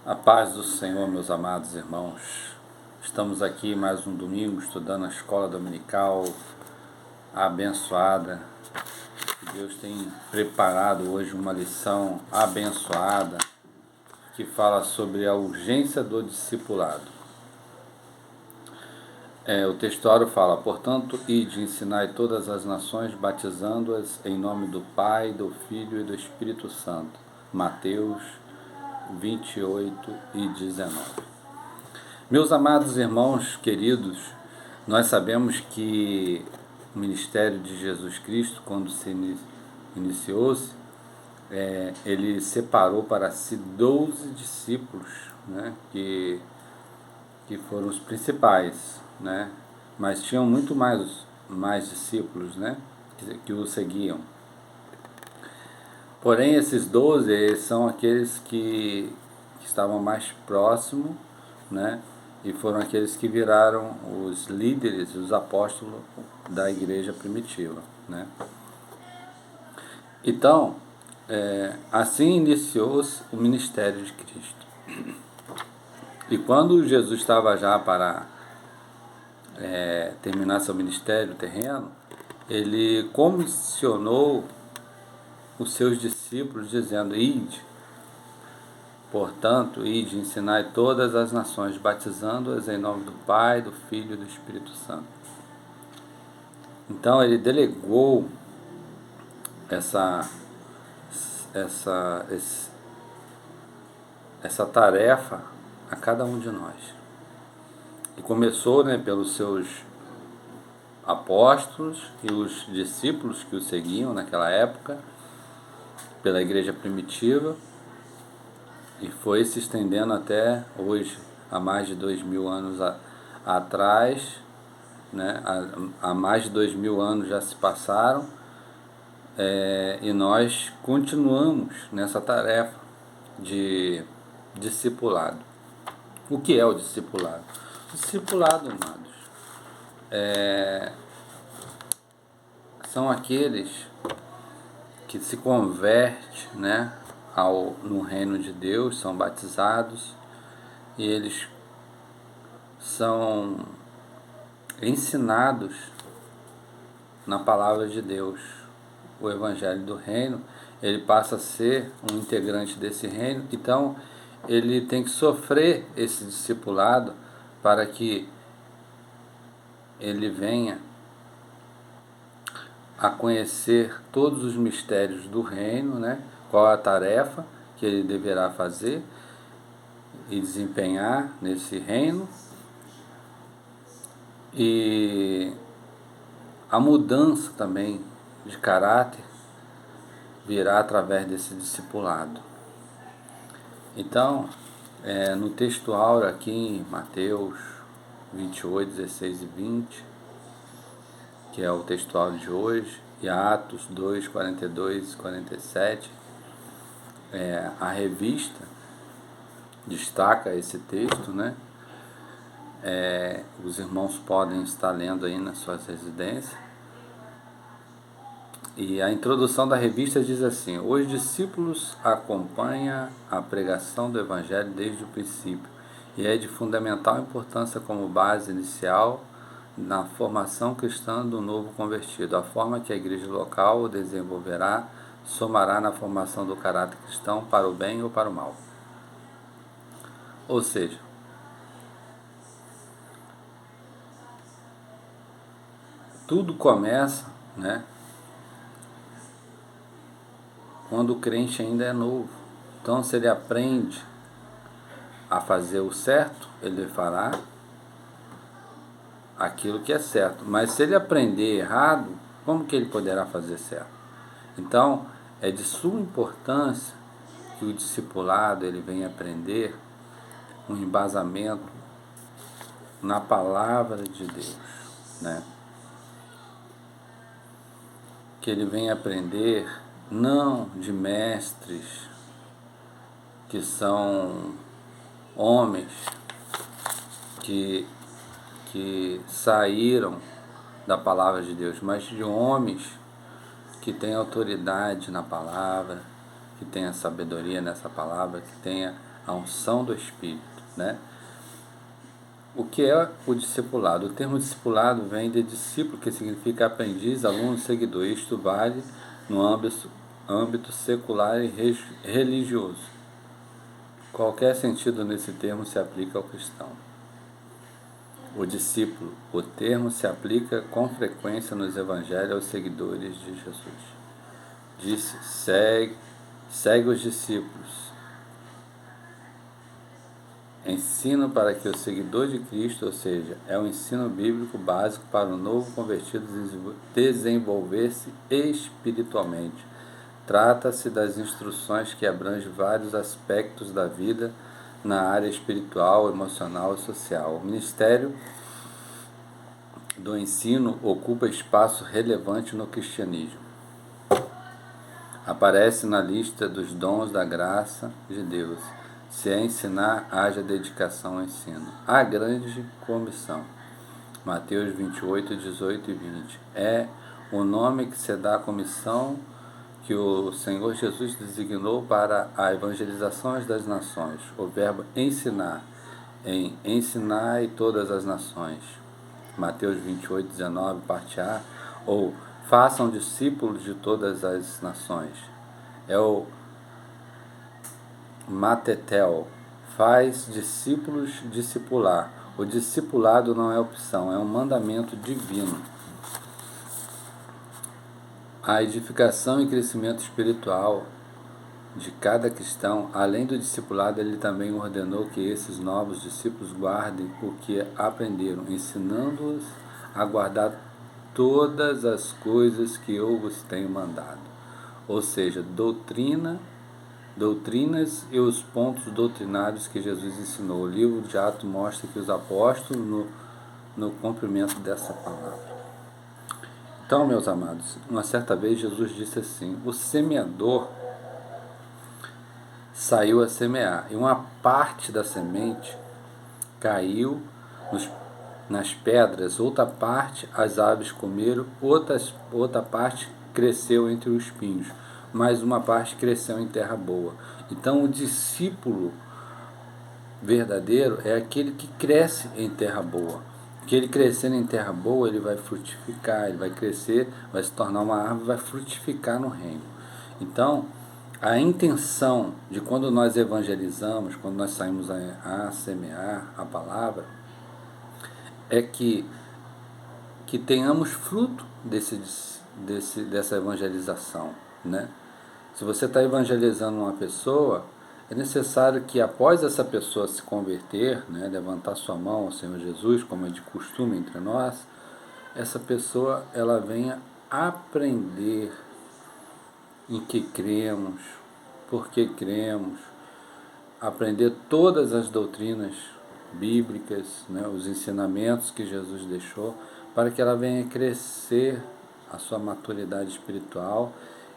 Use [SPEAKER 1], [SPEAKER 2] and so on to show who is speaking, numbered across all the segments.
[SPEAKER 1] A paz do Senhor, meus amados irmãos. Estamos aqui mais um domingo estudando a escola dominical abençoada. Deus tem preparado hoje uma lição abençoada que fala sobre a urgência do discipulado. O textuário fala: portanto, ide, ensinai todas as nações, batizando-as em nome do Pai, do Filho e do Espírito Santo. Mateus 28 e 19. Meus amados irmãos queridos, nós sabemos que o ministério de Jesus Cristo, quando se iniciou-se, ele separou para si 12 discípulos, né, que foram os principais, né, mas tinham muito mais discípulos, né, que o seguiam. Porém, esses 12 são aqueles que estavam mais próximos, né, e foram aqueles que viraram os líderes, os apóstolos da igreja primitiva, né. Então, assim iniciou-se o ministério de Cristo. E quando Jesus estava já para terminar seu ministério terreno, ele comissionou os seus discípulos dizendo: ide, portanto, ide, ensinai todas as nações, batizando-as em nome do Pai, do Filho e do Espírito Santo. Então ele delegou essa tarefa a cada um de nós. E começou, né, pelos seus apóstolos e os discípulos que o seguiam naquela época, pela igreja primitiva, e foi se estendendo até hoje, há mais de 2000 anos atrás, né? Há mais de 2000 anos já se passaram, e nós continuamos nessa tarefa de discipulado. O que é o discipulado? O discipulado, amados, são aqueles que se convertem, né, no reino de Deus, são batizados e eles são ensinados na palavra de Deus. O evangelho do reino, ele passa a ser um integrante desse reino, então ele tem que sofrer esse discipulado para que ele venha a conhecer todos os mistérios do reino, né? Qual a tarefa que ele deverá fazer e desempenhar nesse reino, e a mudança também de caráter virá através desse discipulado. Então, no textual aqui em Mateus 28, 16 e 20, que é o textual de hoje, e Atos 2, 42 e 47, a revista destaca esse texto, né? Os irmãos podem estar lendo aí nas suas residências. E a introdução da revista diz assim: os discípulos acompanham a pregação do Evangelho desde o princípio e é de fundamental importância como base inicial na formação cristã do novo convertido. A forma que a igreja local o desenvolverá somará na formação do caráter cristão para o bem ou para o mal. Ou seja, tudo começa, né, quando o crente ainda é novo. Então, se ele aprende a fazer o certo, ele fará aquilo que é certo. Mas se ele aprender errado, como que ele poderá fazer certo? Então, é de suma importância que o discipulado ele venha aprender um embasamento na palavra de Deus, né? Que ele venha aprender não de mestres que são homens que saíram da palavra de Deus, mas de homens que têm autoridade na palavra, que tenha sabedoria nessa palavra, que tenha a unção do Espírito, né? O que é o discipulado? O termo discipulado vem de discípulo, que significa aprendiz, aluno, seguidor. Isto vale no âmbito secular e religioso. Qualquer sentido nesse termo se aplica ao cristão. O discípulo. O termo se aplica com frequência nos evangelhos aos seguidores de Jesus. Disse, segue os discípulos. Ensino para que o seguidor de Cristo, ou seja, é o ensino bíblico básico para o novo convertido desenvolver-se espiritualmente. Trata-se das instruções que abrangem vários aspectos da vida na área espiritual, emocional e social. O ministério do ensino ocupa espaço relevante no cristianismo. Aparece na lista dos dons da graça de Deus. Se é ensinar, haja dedicação ao ensino. A grande comissão. Mateus 28, 18 e 20. É o nome que se dá à comissão que o Senhor Jesus designou para a evangelização das nações. O verbo ensinar, em ensinai todas as nações. Mateus 28, 19, parte A. Ou façam discípulos de todas as nações. É o matetel, faz discípulos discipular. O discipulado não é opção, é um mandamento divino. A edificação e crescimento espiritual de cada cristão, além do discipulado, ele também ordenou que esses novos discípulos guardem o que aprenderam, ensinando-os a guardar todas as coisas que eu vos tenho mandado. Ou seja, doutrinas e os pontos doutrinários que Jesus ensinou. O livro de Atos mostra que os apóstolos no cumprimento dessa palavra. Então, meus amados, uma certa vez Jesus disse assim: o semeador saiu a semear, e uma parte da semente caiu nas pedras, outra parte as aves comeram, outra parte cresceu entre os espinhos, mas uma parte cresceu em terra boa. Então, o discípulo verdadeiro é aquele que cresce em terra boa. Que ele crescendo em terra boa, ele vai frutificar, ele vai crescer, vai se tornar uma árvore, vai frutificar no reino. Então, a intenção de quando nós evangelizamos, quando nós saímos a semear a palavra, é que tenhamos fruto dessa evangelização, né? Se você está evangelizando uma pessoa, é necessário que após essa pessoa se converter, né, levantar sua mão ao Senhor Jesus, como é de costume entre nós, essa pessoa ela venha aprender em que cremos, por que cremos, aprender todas as doutrinas bíblicas, né, os ensinamentos que Jesus deixou, para que ela venha crescer a sua maturidade espiritual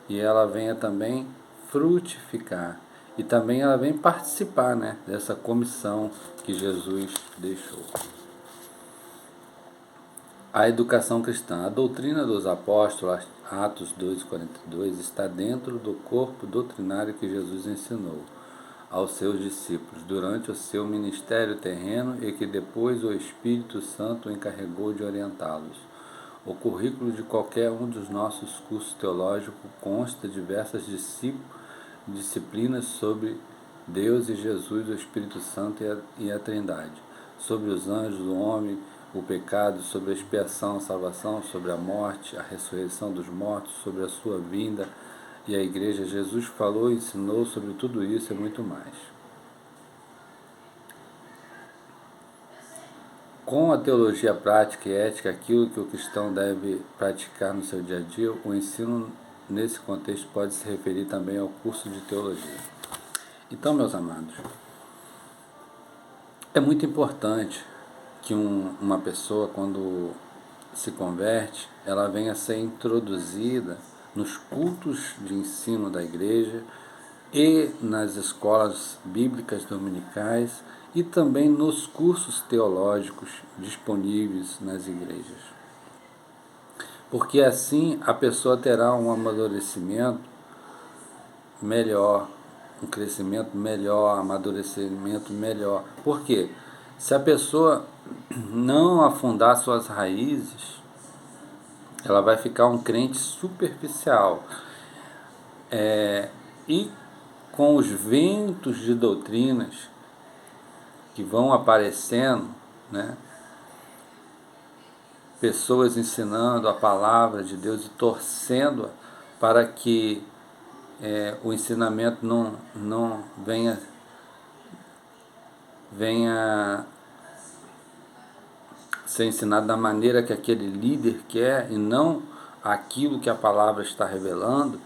[SPEAKER 1] e ela venha também frutificar. E também ela vem participar, né, dessa comissão que Jesus deixou. A educação cristã. A doutrina dos apóstolos, Atos 2:42, está dentro do corpo doutrinário que Jesus ensinou aos seus discípulos durante o seu ministério terreno e que depois o Espírito Santo encarregou de orientá-los. O currículo de qualquer um dos nossos cursos teológicos consta de diversas disciplinas sobre Deus e Jesus, o Espírito Santo e a Trindade, sobre os anjos, o homem, o pecado, sobre a expiação, a salvação, sobre a morte, a ressurreição dos mortos, sobre a sua vinda e a igreja. Jesus falou e ensinou sobre tudo isso e muito mais. Com a teologia prática e ética, aquilo que o cristão deve praticar no seu dia a dia, o ensino nesse contexto pode se referir também ao curso de teologia. Então, meus amados, é muito importante que uma pessoa, quando se converte, ela venha a ser introduzida nos cultos de ensino da igreja e nas escolas bíblicas dominicais e também nos cursos teológicos disponíveis nas igrejas. Porque assim a pessoa terá um amadurecimento melhor, um crescimento melhor, amadurecimento melhor. Por quê? Se a pessoa não afundar suas raízes, ela vai ficar um crente superficial. E com os ventos de doutrinas que vão aparecendo, né? Pessoas ensinando a palavra de Deus e torcendo para que o ensinamento não venha ser ensinado da maneira que aquele líder quer e não aquilo que a palavra está revelando,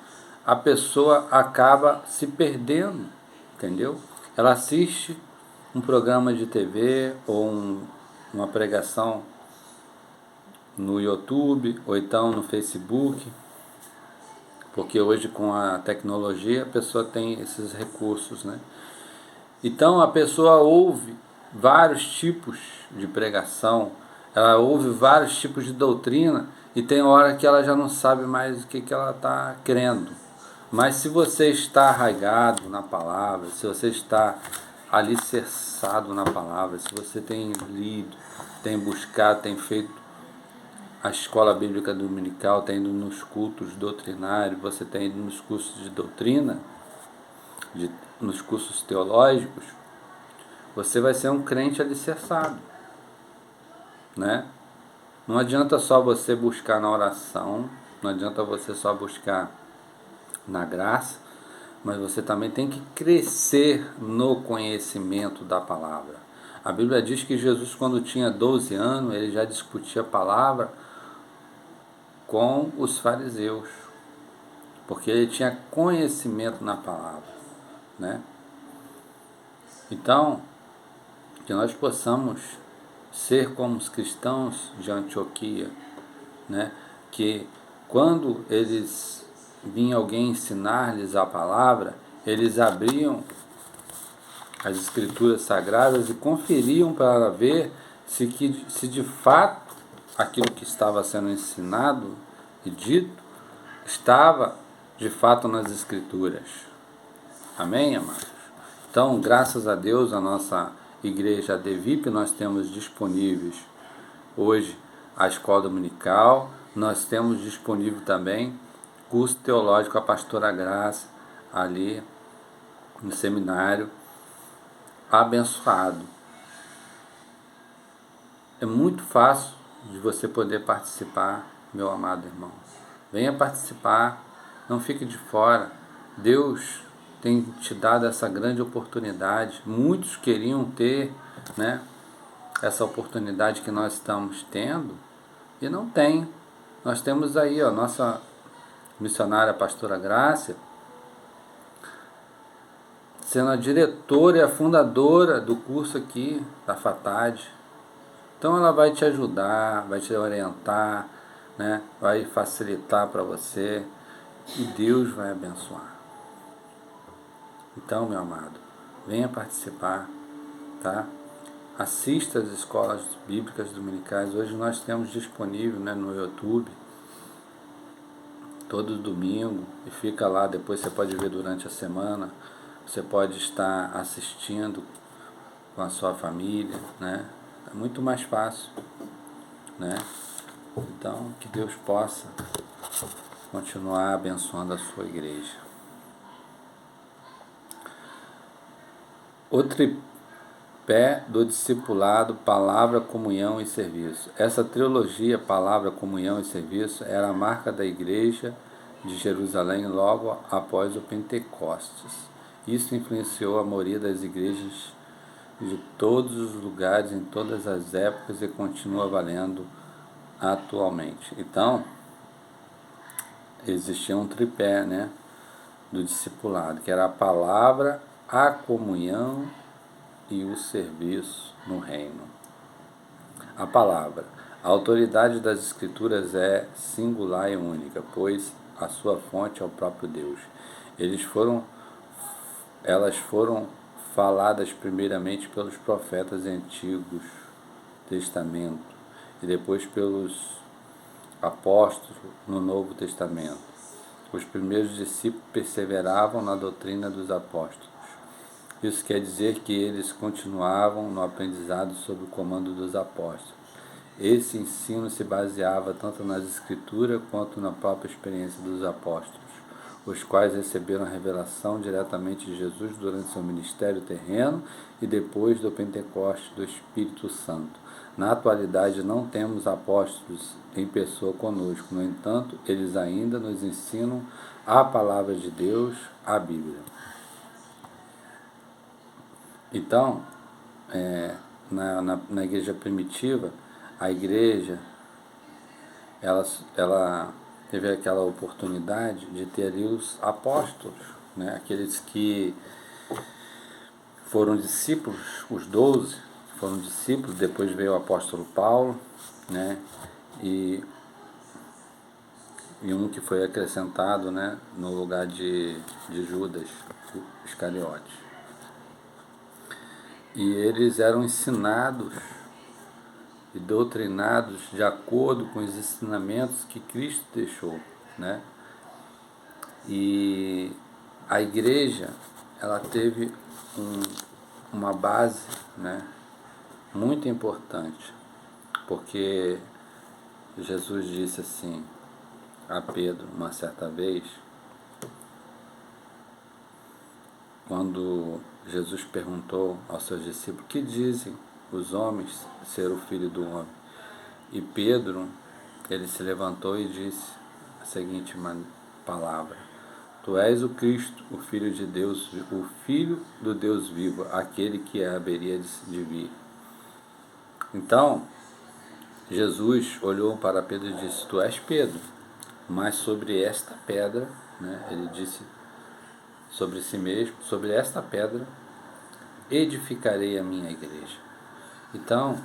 [SPEAKER 1] a pessoa acaba se perdendo, entendeu? Ela assiste um programa de TV ou uma pregação no YouTube ou então no Facebook, porque hoje com a tecnologia a pessoa tem esses recursos, né? Então a pessoa ouve vários tipos de pregação, ela ouve vários tipos de doutrina e tem hora que ela já não sabe mais o que ela está crendo. Mas se você está arraigado na palavra, se você está alicerçado na palavra, se você tem lido, tem buscado, tem feito a escola bíblica dominical, tem ido nos cultos doutrinários, você tem ido nos cursos de doutrina, nos cursos teológicos, você vai ser um crente alicerçado, né? Não adianta só você buscar na oração, não adianta você só buscar na graça, mas você também tem que crescer no conhecimento da palavra. A Bíblia diz que Jesus, quando tinha 12 anos, ele já discutia a palavra com os fariseus, porque ele tinha conhecimento na palavra, né? Então, que nós possamos ser como os cristãos de Antioquia, né? Que quando eles vinha alguém ensinar-lhes a palavra, eles abriam as escrituras sagradas e conferiam para ver se de fato aquilo que estava sendo ensinado e dito estava de fato nas escrituras. Amém, amados? Então, graças a Deus, a nossa igreja ADVIP, nós temos disponíveis hoje a escola dominical, nós temos disponível também curso teológico a pastora Graça, ali no seminário, abençoado. É muito fácil de você poder participar, meu amado irmão. Venha participar, não fique de fora. Deus tem te dado essa grande oportunidade. Muitos queriam ter, né, essa oportunidade que nós estamos tendo e não tem. Nós temos aí, ó, nossa missionária pastora Graça, sendo a diretora e a fundadora do curso aqui da FATAD. Então ela vai te ajudar, vai te orientar, né? Vai facilitar para você e Deus vai abençoar. Então, meu amado, venha participar, tá? Assista às escolas bíblicas dominicais. Hoje nós temos disponível, né, no YouTube, todo domingo, e fica lá, depois você pode ver durante a semana, você pode estar assistindo com a sua família, né? É muito mais fácil, né? Então, que Deus possa continuar abençoando a sua igreja. O tripé do discipulado, palavra, comunhão e serviço. Essa trilogia, palavra, comunhão e serviço, era a marca da igreja de Jerusalém logo após o Pentecostes. Isso influenciou a maioria das igrejas de todos os lugares, em todas as épocas e continua valendo atualmente. Então, existia um tripé, né, do discipulado, que era a palavra, a comunhão e o serviço no reino. A palavra. A autoridade das Escrituras é singular e única, pois a sua fonte é o próprio Deus. Elas foram faladas primeiramente pelos profetas antigos Testamento e depois pelos apóstolos no Novo Testamento. Os primeiros discípulos perseveravam na doutrina dos apóstolos. Isso quer dizer que eles continuavam no aprendizado sob o comando dos apóstolos. Esse ensino se baseava tanto nas Escrituras quanto na própria experiência dos apóstolos, os quais receberam a revelação diretamente de Jesus durante seu ministério terreno e depois do Pentecostes do Espírito Santo. Na atualidade não temos apóstolos em pessoa conosco, no entanto, eles ainda nos ensinam a palavra de Deus, a Bíblia. Então, na igreja primitiva, a igreja ela teve aquela oportunidade de ter ali os apóstolos, né? Aqueles que foram discípulos, os 12 foram discípulos, depois veio o apóstolo Paulo, né? E um que foi acrescentado, né, no lugar de Judas Iscariotes. E eles eram ensinados e doutrinados de acordo com os ensinamentos que Cristo deixou, né? E a igreja, ela teve uma base, né, muito importante, porque Jesus disse assim a Pedro uma certa vez, quando Jesus perguntou aos seus discípulos: que dizem os homens ser o Filho do Homem? E Pedro, ele se levantou e disse a seguinte palavra: Tu és o Cristo, o Filho de Deus, o Filho do Deus vivo, aquele que haveria de vir. Então, Jesus olhou para Pedro e disse: Tu és Pedro, mas sobre esta pedra, né, ele disse sobre si mesmo, sobre esta pedra edificarei a minha igreja. Então,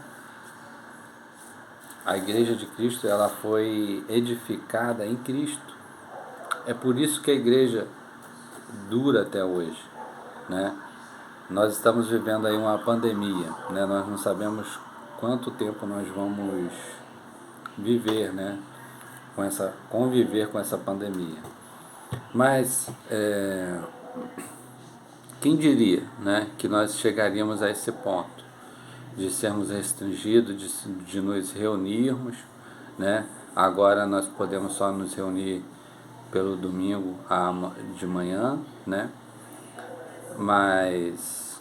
[SPEAKER 1] a igreja de Cristo, ela foi edificada em Cristo. É por isso que a igreja dura até hoje, né? Nós estamos vivendo aí uma pandemia, né? Nós não sabemos quanto tempo nós vamos viver, né? Conviver com essa pandemia. Mas quem diria, né, que nós chegaríamos a esse ponto de sermos restringidos, de nos reunirmos, né? Agora nós podemos só nos reunir pelo domingo de manhã, né? Mas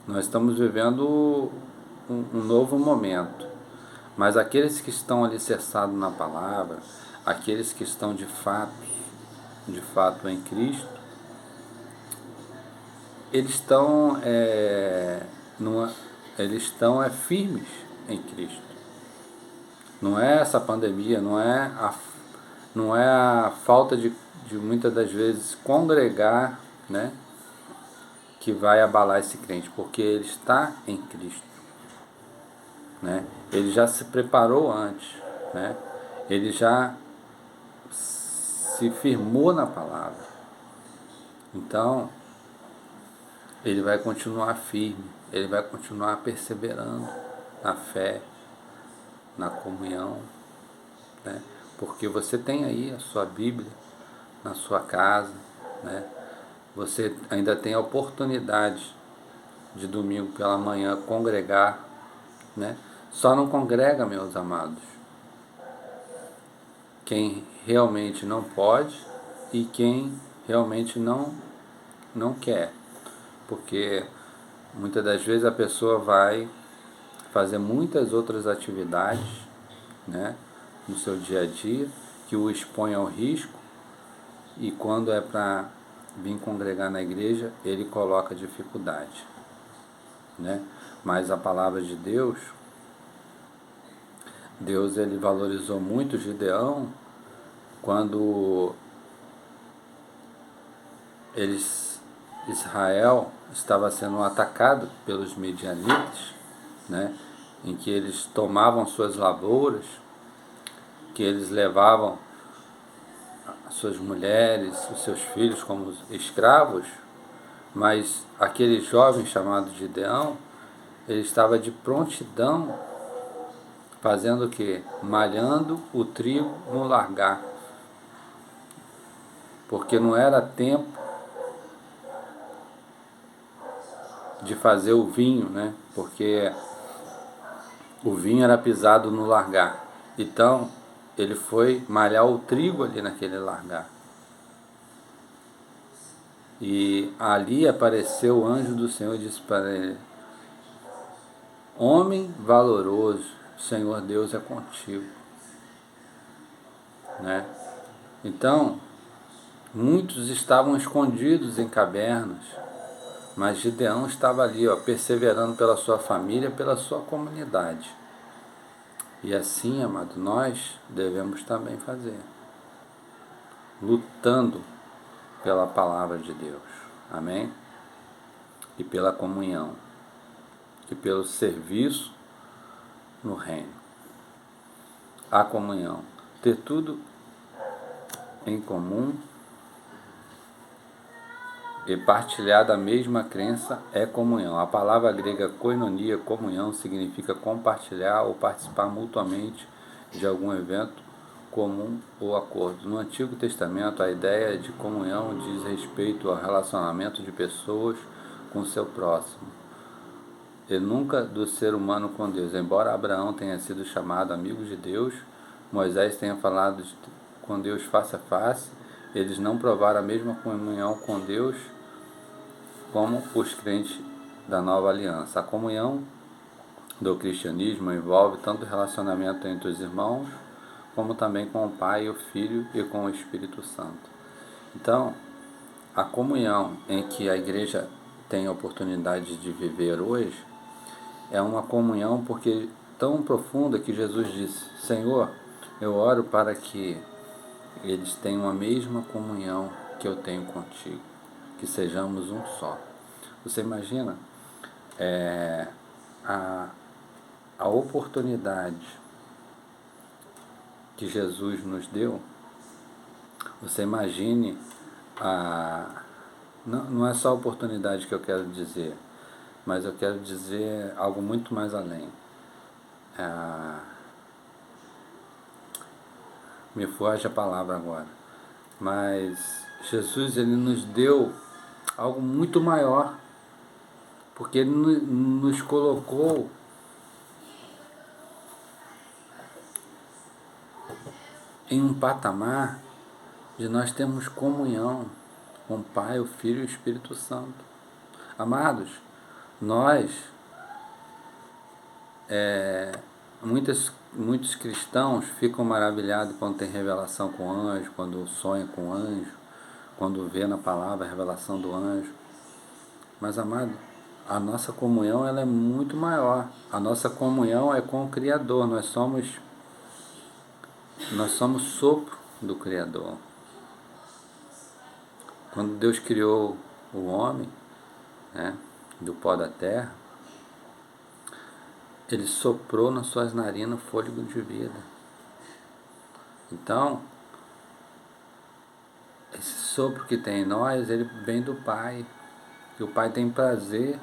[SPEAKER 1] nós estamos vivendo um novo momento. Mas aqueles que estão alicerçados na palavra, aqueles que estão de fato em Cristo, eles estão firmes em Cristo. Não é essa pandemia, não é a falta de muitas das vezes congregar, né, que vai abalar esse crente, porque ele está em Cristo, né? Ele já se preparou antes, né? Ele já se firmou na palavra. Então, ele vai continuar firme, ele vai continuar perseverando na fé, na comunhão, né? Porque você tem aí a sua Bíblia na sua casa, né? Você ainda tem a oportunidade de domingo pela manhã congregar, né? Só não congrega, meus amados, quem realmente não pode e quem realmente não quer. Porque muitas das vezes a pessoa vai fazer muitas outras atividades, né, no seu dia a dia, que o expõe ao risco, e quando é para vir congregar na igreja, ele coloca dificuldade, né? Mas a palavra de Deus, ele valorizou muito Gideão quando Israel estava sendo atacado pelos midianitas, né? Em que eles tomavam suas lavouras, que eles levavam as suas mulheres, os seus filhos como escravos, mas aquele jovem chamado Gideão, ele estava de prontidão, fazendo o quê? Malhando o trigo no largar. porque não era tempo de fazer o vinho, né? Porque o vinho era pisado no largar. Então, ele foi malhar o trigo ali naquele largar. E ali apareceu o anjo do Senhor e disse para ele: homem valoroso, Senhor Deus é contigo, né? Então, muitos estavam escondidos em cavernas, mas Gideão estava ali, ó, perseverando pela sua família, pela sua comunidade. E assim, amado, nós devemos também fazer, lutando pela palavra de Deus, amém? E pela comunhão, e pelo serviço no reino. A comunhão, ter tudo em comum e partilhar da mesma crença é comunhão. A palavra grega koinonia, comunhão, significa compartilhar ou participar mutuamente de algum evento comum ou acordo. No Antigo Testamento, a ideia de comunhão diz respeito ao relacionamento de pessoas com seu próximo, e nunca do ser humano com Deus. Embora Abraão tenha sido chamado amigo de Deus, Moisés tenha falado com Deus face a face, eles não provaram a mesma comunhão com Deus como os crentes da nova aliança. A comunhão do cristianismo envolve tanto o relacionamento entre os irmãos, como também com o Pai, o Filho e com o Espírito Santo. Então, a comunhão em que a igreja tem a oportunidade de viver hoje é uma comunhão porque tão profunda que Jesus disse: Senhor, eu oro para que eles tenham a mesma comunhão que eu tenho contigo, que sejamos um só. Você imagina a oportunidade que Jesus nos deu? Você imagine não é só a oportunidade que eu quero dizer, mas eu quero dizer algo muito mais além. Me foge a palavra agora, mas Jesus, ele nos deu algo muito maior, porque ele nos colocou em um patamar de nós termos comunhão com o Pai, o Filho e o Espírito Santo. Amados, nós, muitos cristãos ficam maravilhados quando tem revelação com anjo, quando sonha com anjo, quando vê na palavra a revelação do anjo. Mas, amado, a nossa comunhão, ela é muito maior. A nossa comunhão é com o Criador. Nós somos sopro do Criador. Quando Deus criou o homem, né, do pó da terra, Ele soprou nas suas narinas fôlego de vida. Então, esse sopro que tem em nós, ele vem do Pai. E o Pai tem prazer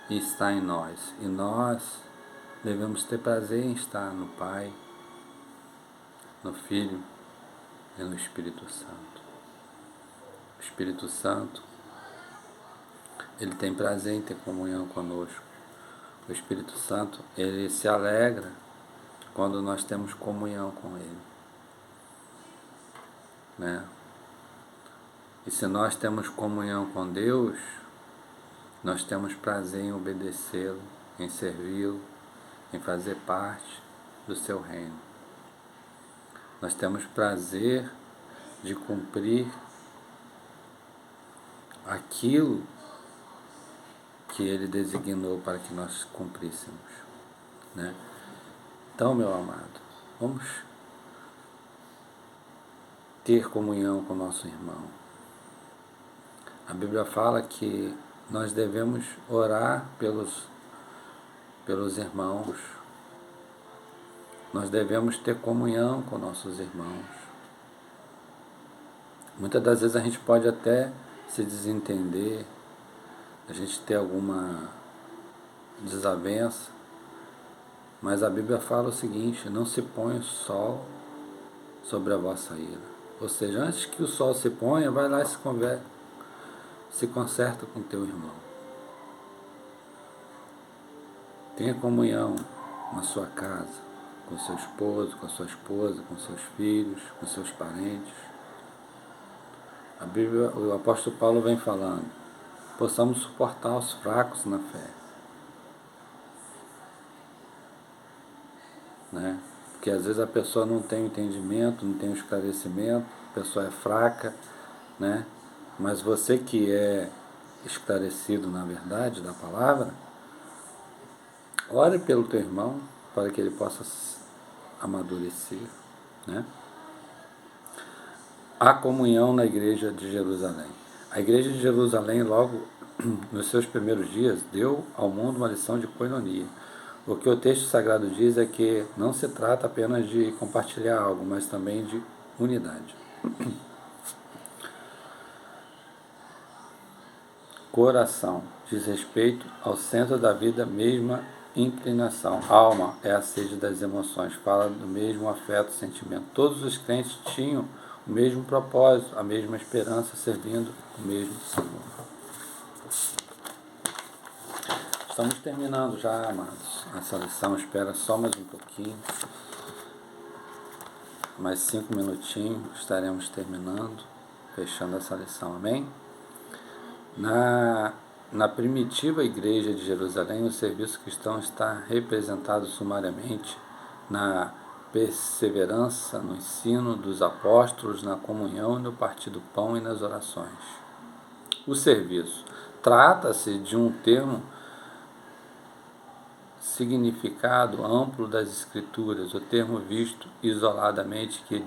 [SPEAKER 1] em estar em nós. E nós devemos ter prazer em estar no Pai, no Filho e no Espírito Santo. O Espírito Santo, ele tem prazer em ter comunhão conosco. O Espírito Santo, ele se alegra quando nós temos comunhão com ele, né? E se nós temos comunhão com Deus, nós temos prazer em obedecê-lo, em servi-lo, em fazer parte do seu reino. Nós temos prazer de cumprir aquilo que ele designou para que nós cumpríssemos, né? Então, meu amado, vamos ter comunhão com o nosso irmão. A Bíblia fala que nós devemos orar pelos irmãos. Nós devemos ter comunhão com nossos irmãos. Muitas das vezes a gente pode até se desentender, a gente ter alguma desavença, mas a Bíblia fala o seguinte: não se põe o sol sobre a vossa ira. Ou seja, antes que o sol se ponha, vai lá e se conserta com teu irmão. Tenha comunhão na sua casa, com seu esposo, com a sua esposa, com seus filhos, com seus parentes. A Bíblia, o apóstolo Paulo vem falando, possamos suportar os fracos na fé. Né? Porque às vezes a pessoa não tem o entendimento, não tem o esclarecimento, a pessoa é fraca, né? Mas você que é esclarecido na verdade da palavra, ore pelo teu irmão para que ele possa amadurecer, né? A comunhão na igreja de Jerusalém. A igreja de Jerusalém, logo nos seus primeiros dias, deu ao mundo uma lição de coinonia. O que o texto sagrado diz é que não se trata apenas de compartilhar algo, mas também de unidade. Coração diz respeito ao centro da vida, mesma inclinação. Alma é a sede das emoções, fala do mesmo afeto, sentimento. Todos os crentes tinham o mesmo propósito, a mesma esperança, servindo o mesmo Senhor. Estamos terminando já, amados. Essa lição espera só mais um pouquinho. Mais 5 minutinhos estaremos terminando, fechando essa lição. Amém? Na primitiva igreja de Jerusalém, o serviço cristão está representado sumariamente na perseverança, no ensino dos apóstolos, na comunhão, no partir do pão e nas orações. O serviço trata-se de um termo significado amplo das Escrituras, o termo visto isoladamente que